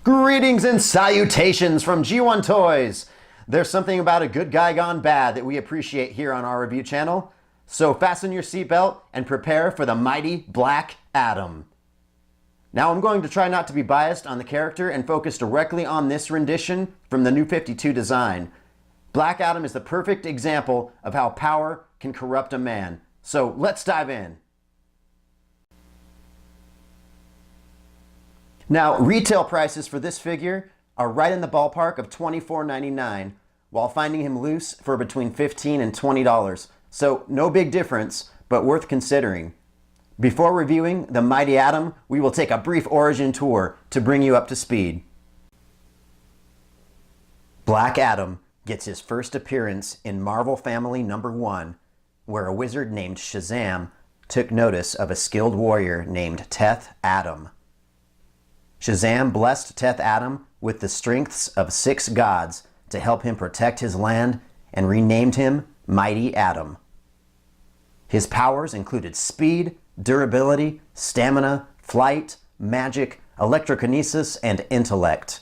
Greetings and salutations from G1 Toys. There's something about a good guy gone bad that we appreciate here on our review channel. So fasten your seatbelt and prepare for the mighty Black Adam. Now I'm going to try not to be biased on the character and focus directly on this rendition from the New 52 design. Black Adam is the perfect example of how power can corrupt a man. So let's dive in. Now, retail prices for this figure are right in the ballpark of $24.99, while finding him loose for between $15 and $20. So no big difference, but worth considering. Before reviewing the Mighty Adam, we will take a brief origin tour to bring you up to speed. Black Adam gets his first appearance in Marvel Family #1, where a wizard named Shazam took notice of a skilled warrior named Teth Adam. Shazam blessed Teth Adam with the strengths of 6 gods to help him protect his land and renamed him Mighty Adam. His powers included speed, durability, stamina, flight, magic, electrokinesis, and intellect.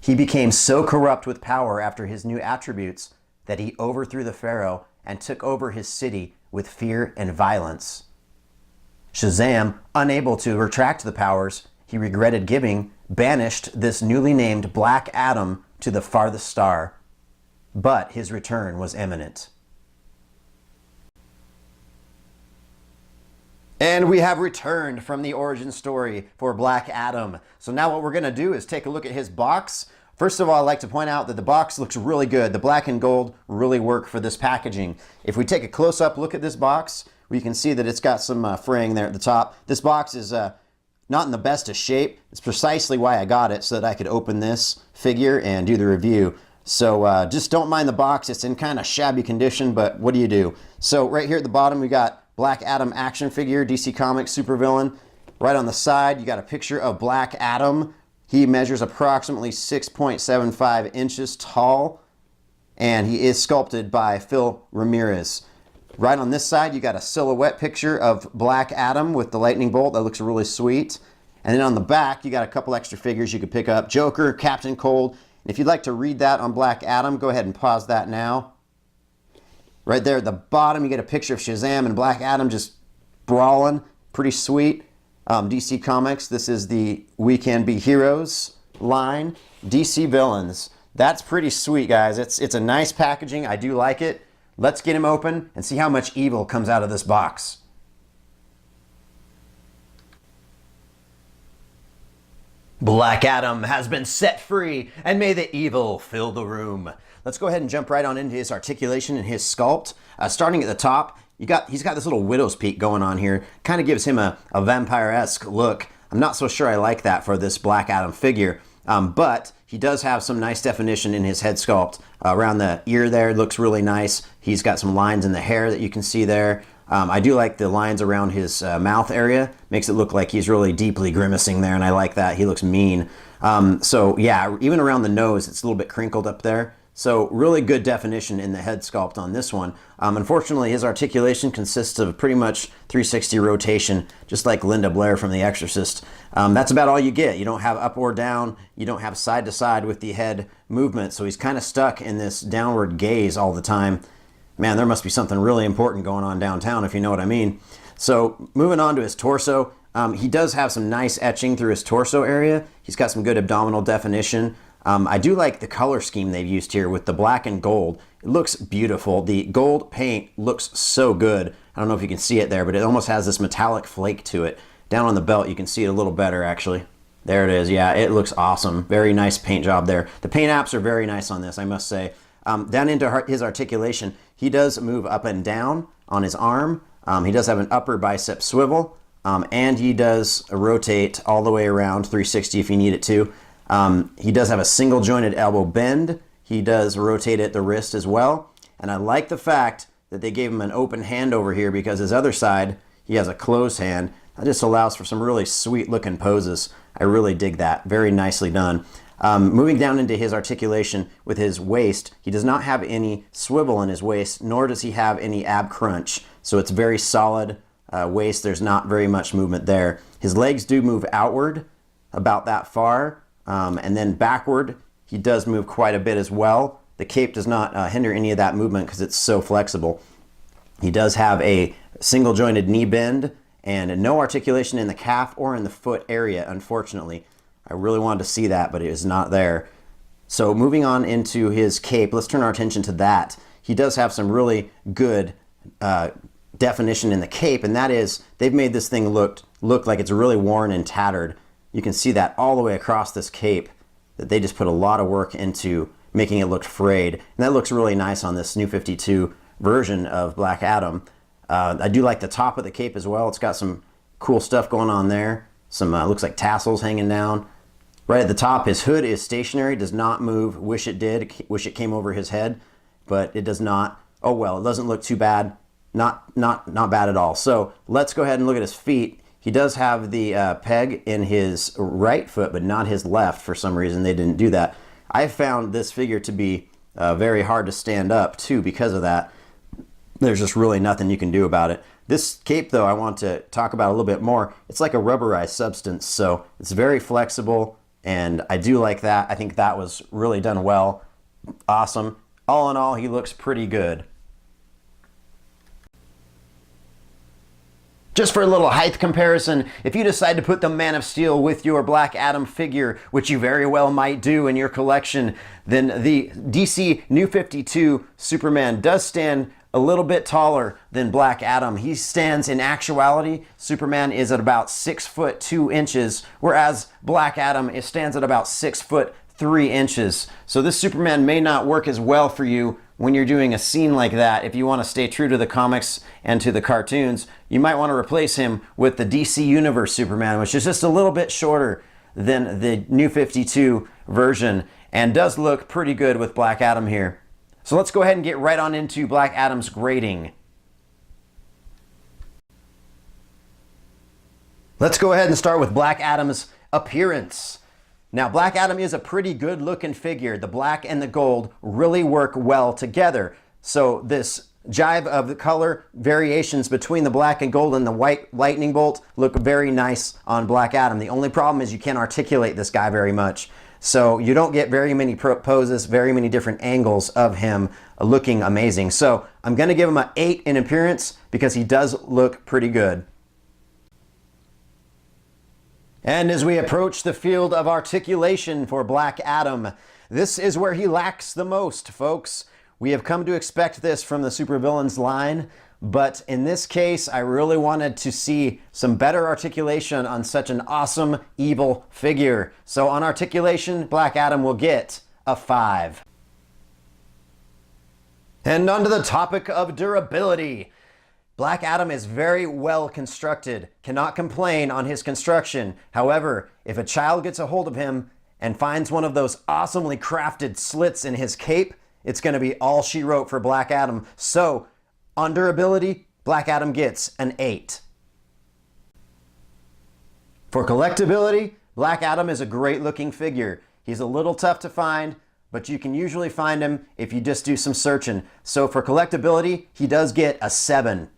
He became so corrupt with power after his new attributes that he overthrew the Pharaoh and took over his city with fear and violence. Shazam, unable to retract the powers he regretted giving, banished this newly named Black Adam to the farthest star. But his return was imminent. And we have returned from the origin story for Black Adam. So now what we're going to do is take a look at his box. First of all, I'd like to point out that the box looks really good. The black and gold really work for this packaging. If we take a close-up look at this box, we can see that it's got some fraying there at the top. This box is not in the best of shape. It's precisely why I got it, so that I could open this figure and do the review. So just don't mind the box. It's in kind of shabby condition, but what do you do? So right here at the bottom, we got Black Adam action figure, DC Comics supervillain. Right on the side, you got a picture of Black Adam. He measures approximately 6.75 inches tall, and he is sculpted by Phil Ramirez. Right on this side, you got a silhouette picture of Black Adam with the lightning bolt. That looks really sweet. And then on the back, you got a couple extra figures you could pick up. Joker, Captain Cold. And if you'd like to read that on Black Adam, go ahead and pause that now. Right there at the bottom, you get a picture of Shazam and Black Adam just brawling. Pretty sweet. DC Comics, this is the We Can Be Heroes line. DC Villains. That's pretty sweet, guys. It's a nice packaging. I do like it. Let's get him open and see how much evil comes out of this box. Black Adam has been set free, and may the evil fill the room. Let's go ahead and jump right on into his articulation and his sculpt. Starting at the top, he's got this little widow's peak going on here. Kind of gives him a vampire-esque look. I'm not so sure I like that for this Black Adam figure. But he does have some nice definition in his head sculpt. Around the ear there, it looks really nice. He's got some lines in the hair that you can see there. I do like the lines around his mouth area. Makes it look like he's really deeply grimacing there, and I like that. He looks mean. So yeah, even around the nose, it's a little bit crinkled up there. So really good definition in the head sculpt on this one. Unfortunately, his articulation consists of pretty much 360 rotation, just like Linda Blair from The Exorcist. That's about all you get. You don't have up or down. You don't have side to side with the head movement. So he's kind of stuck in this downward gaze all the time. Man, there must be something really important going on downtown, if you know what I mean. So moving on to his torso, he does have some nice etching through his torso area. He's got some good abdominal definition. I do like the color scheme they've used here with the black and gold. It looks beautiful. The gold paint looks so good. I don't know if you can see it there, but it almost has this metallic flake to it. Down on the belt, you can see it a little better, actually. There it is. Yeah, it looks awesome. Very nice paint job there. The paint apps are very nice on this, I must say. Down into his articulation, he does move up and down on his arm. He does have an upper bicep swivel, and he does rotate all the way around 360 if you need it to. He does have a single jointed elbow bend. He does rotate at the wrist as well. And I like the fact that they gave him an open hand over here, because his other side, he has a closed hand. That just allows for some really sweet looking poses. I really dig that. Very nicely done. Moving down into his articulation with his waist, he does not have any swivel in his waist, nor does he have any ab crunch. So it's very solid waist. There's not very much movement there. His legs do move outward about that far. And then backward, he does move quite a bit as well. The cape does not hinder any of that movement because it's so flexible. He does have a single jointed knee bend and no articulation in the calf or in the foot area, unfortunately. I really wanted to see that, but it is not there. So moving on into his cape, let's turn our attention to that. He does have some really good definition in the cape, and that is they've made this thing look like it's really worn and tattered. You can see that all the way across this cape, that they just put a lot of work into making it look frayed. And that looks really nice on this new 52 version of Black Adam. I do like the top of the cape as well. It's got some cool stuff going on there. Some looks like tassels hanging down. Right at the top, his hood is stationary, does not move. Wish it did. Wish it came over his head, but it does not. Oh well, it doesn't look too bad. Not bad at all. So let's go ahead and look at his feet. He does have the peg in his right foot, but not his left. For some reason, they didn't do that. I found this figure to be very hard to stand up too because of that. There's just really nothing you can do about it. This cape, though, I want to talk about a little bit more. It's like a rubberized substance, so it's very flexible, and I do like that. I think that was really done well. Awesome. All in all, he looks pretty good. Just for a little height comparison, if you decide to put the Man of Steel with your Black Adam figure, which you very well might do in your collection, then the DC New 52 Superman does stand a little bit taller than Black Adam. He stands, in actuality, Superman is at about 6'2", whereas Black Adam stands at about 6'3". So this Superman may not work as well for you when you're doing a scene like that. If you want to stay true to the comics and to the cartoons, you might want to replace him with the DC Universe Superman, which is just a little bit shorter than the New 52 version and does look pretty good with Black Adam here. So let's go ahead and get right on into Black Adam's grading. Let's go ahead and start with Black Adam's appearance. Now, Black Adam is a pretty good looking figure. The black and the gold really work well together. So this jive of the color variations between the black and gold and the white lightning bolt look very nice on Black Adam. The only problem is you can't articulate this guy very much. So you don't get very many poses, very many different angles of him looking amazing. So I'm going to give him an 8 in appearance because he does look pretty good. And as we approach the field of articulation for Black Adam, this is where he lacks the most, folks. We have come to expect this from the supervillains line, but in this case, I really wanted to see some better articulation on such an awesome, evil figure. So on articulation, Black Adam will get a 5. And onto the topic of durability. Black Adam is very well constructed, cannot complain on his construction. However, if a child gets a hold of him and finds one of those awesomely crafted slits in his cape, it's going to be all she wrote for Black Adam. So, on durability, Black Adam gets an 8. For collectability, Black Adam is a great looking figure. He's a little tough to find, but you can usually find him if you just do some searching. So for collectability, he does get a 7.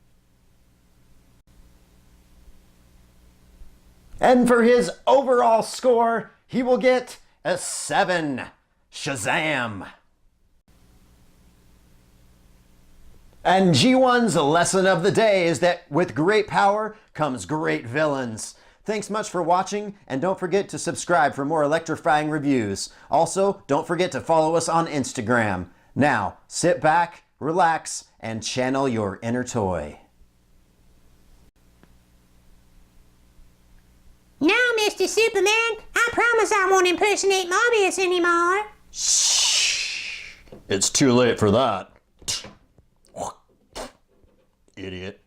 And for his overall score, he will get a 7. Shazam! And G1's lesson of the day is that with great power comes great villains. Thanks much for watching, and don't forget to subscribe for more electrifying reviews. Also, don't forget to follow us on Instagram. Now, sit back, relax, and channel your inner toy. Now, Mr. Superman, I promise I won't impersonate Morbius anymore. Shh! It's too late for that. Idiot.